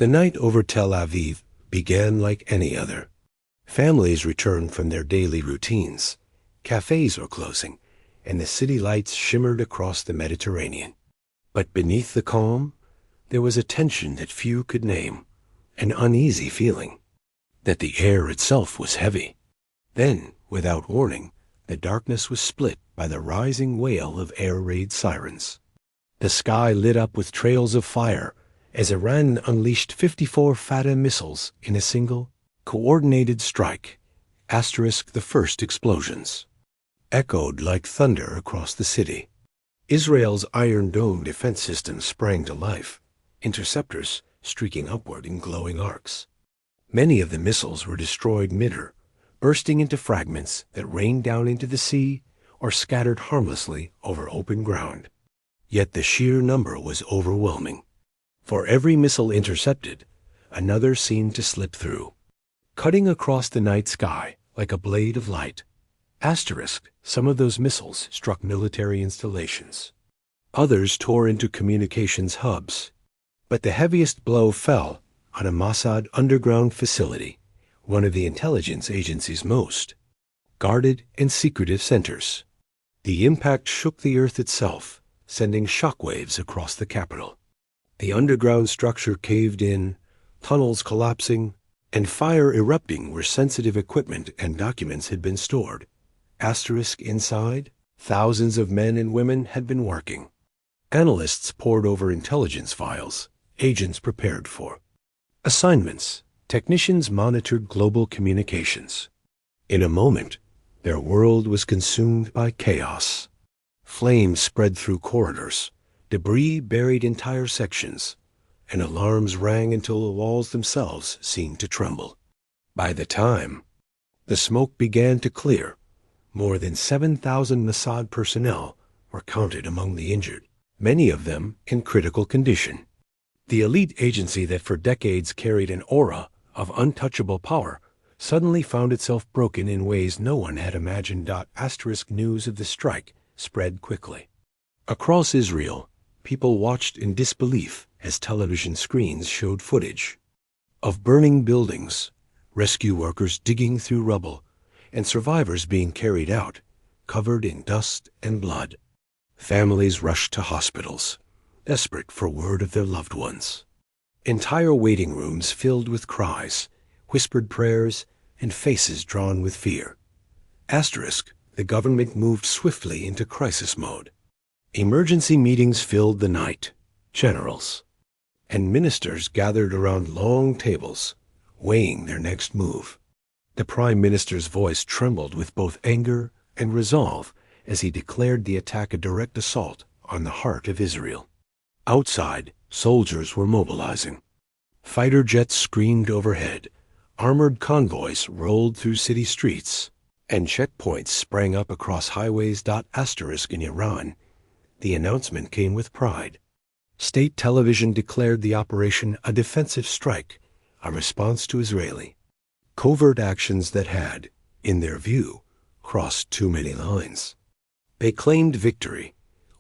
The night over Tel Aviv began like any other. Families returned from their daily routines. Cafes were closing, and the city lights shimmered across the Mediterranean. But beneath the calm, there was a tension that few could name, an uneasy feeling that the air itself was heavy. Then, without warning, the darkness was split by the rising wail of air raid sirens. The sky lit up with trails of fire as Iran unleashed 54 Fatah missiles in a single, coordinated strike. The first explosions echoed like thunder across the city. Israel's Iron Dome defense system sprang to life, interceptors streaking upward in glowing arcs. Many of the missiles were destroyed mid-air, bursting into fragments that rained down into the sea or scattered harmlessly over open ground. Yet the sheer number was overwhelming. For every missile intercepted, another seemed to slip through, cutting across the night sky like a blade of light. Some of those missiles struck military installations. Others tore into communications hubs. But the heaviest blow fell on a Mossad underground facility, one of the intelligence agency's most guarded and secretive centers. The impact shook the earth itself, sending shockwaves across the capital. The underground structure caved in, tunnels collapsing, and fire erupting where sensitive equipment and documents had been stored. Inside, thousands of men and women had been working. Analysts pored over intelligence files, agents prepared for assignments. Technicians monitored global communications. In a moment, their world was consumed by chaos. Flames spread through corridors, debris buried entire sections, and alarms rang until the walls themselves seemed to tremble. By the time the smoke began to clear, more than 7,000 Mossad personnel were counted among the injured, many of them in critical condition. The elite agency that for decades carried an aura of untouchable power suddenly found itself broken in ways no one had imagined. News of the strike spread quickly. Across Israel, people watched in disbelief as television screens showed footage of burning buildings, rescue workers digging through rubble, and survivors being carried out, covered in dust and blood. Families rushed to hospitals, desperate for word of their loved ones. Entire waiting rooms filled with cries, whispered prayers, and faces drawn with fear. The government moved swiftly into crisis mode. Emergency meetings filled the night. Generals and ministers gathered around long tables, weighing their next move. The Prime Minister's voice trembled with both anger and resolve as he declared the attack a direct assault on the heart of Israel. Outside, soldiers were mobilizing. Fighter jets screamed overhead, armored convoys rolled through city streets, and checkpoints sprang up across highways. In Iran, the announcement came with pride. State television declared the operation a defensive strike, a response to Israeli covert actions that had, in their view, crossed too many lines. They claimed victory,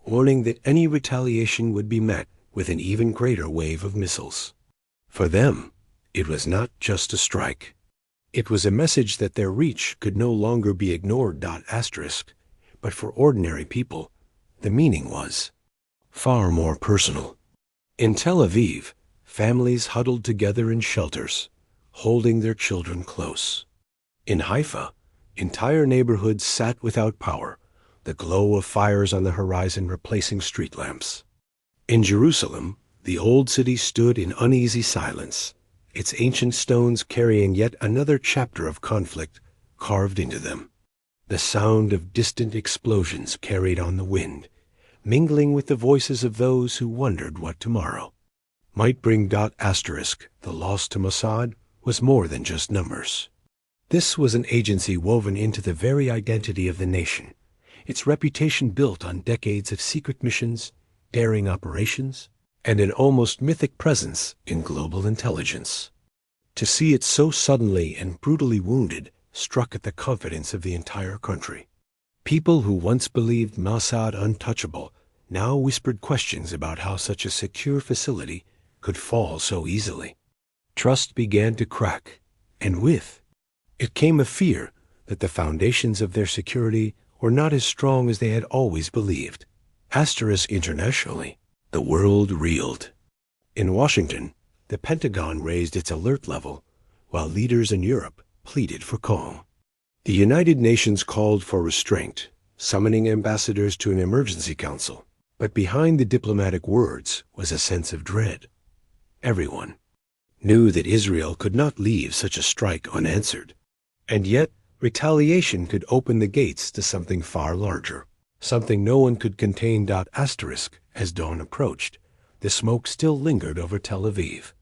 warning that any retaliation would be met with an even greater wave of missiles. For them, it was not just a strike. It was a message that their reach could no longer be ignored. But for ordinary people, the meaning was far more personal. In Tel Aviv, families huddled together in shelters, holding their children close. In Haifa, entire neighborhoods sat without power, the glow of fires on the horizon replacing street lamps. In Jerusalem, the old city stood in uneasy silence, its ancient stones carrying yet another chapter of conflict carved into them. The sound of distant explosions carried on the wind, mingling with the voices of those who wondered what tomorrow might bring. The loss to Mossad was more than just numbers. This was an agency woven into the very identity of the nation, its reputation built on decades of secret missions, daring operations, and an almost mythic presence in global intelligence. To see it so suddenly and brutally wounded struck at the confidence of the entire country. People who once believed Mossad untouchable now whispered questions about how such a secure facility could fall so easily. Trust began to crack, and with it came a fear that the foundations of their security were not as strong as they had always believed. Asterisk internationally, the world reeled. In Washington, the Pentagon raised its alert level, while leaders in Europe pleaded for calm. The United Nations called for restraint, summoning ambassadors to an emergency council. But behind the diplomatic words was a sense of dread. Everyone knew that Israel could not leave such a strike unanswered. And yet, retaliation could open the gates to something far larger, something no one could contain. Asterisk, as dawn approached, the smoke still lingered over Tel Aviv.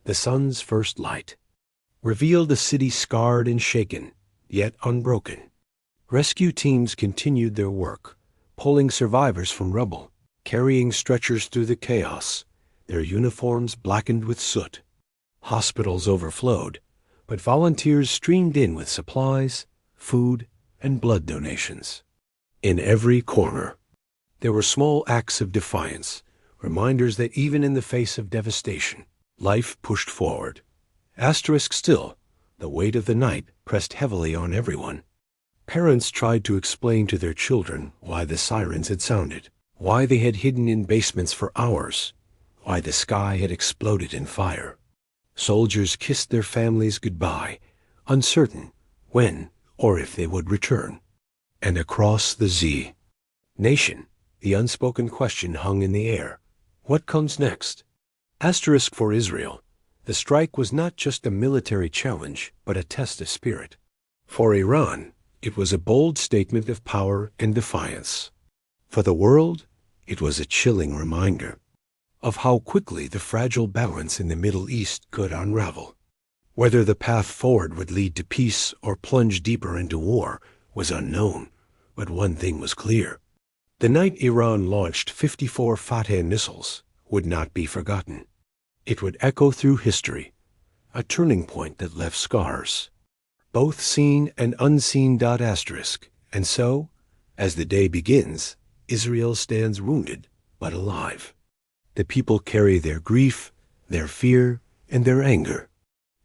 The sun's first light revealed a city scarred and shaken, yet unbroken. Rescue teams continued their work, pulling survivors from rubble, carrying stretchers through the chaos, their uniforms blackened with soot. Hospitals overflowed, but volunteers streamed in with supplies, food, and blood donations. In every corner, there were small acts of defiance, reminders that even in the face of devastation, life pushed forward. Asterisk still, the weight of the night pressed heavily on everyone. Parents tried to explain to their children why the sirens had sounded, why they had hidden in basements for hours, why the sky had exploded in fire. Soldiers kissed their families goodbye, uncertain when or if they would return. And across the nation, the unspoken question hung in the air. What comes next? Asterisk for Israel. The strike was not just a military challenge, but a test of spirit. For Iran, it was a bold statement of power and defiance. For the world, it was a chilling reminder of how quickly the fragile balance in the Middle East could unravel. Whether the path forward would lead to peace or plunge deeper into war was unknown, but one thing was clear. The night Iran launched 54 Fateh missiles would not be forgotten. It would echo through history, a turning point that left scars, both seen and unseen. Asterisk. And so, as the day begins, Israel stands wounded but alive. The people carry their grief, their fear, and their anger.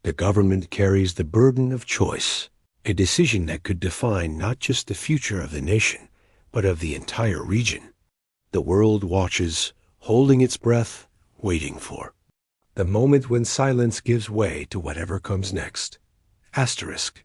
The government carries the burden of choice, a decision that could define not just the future of the nation, but of the entire region. The world watches, holding its breath, waiting for the moment when silence gives way to whatever comes next. Asterisk.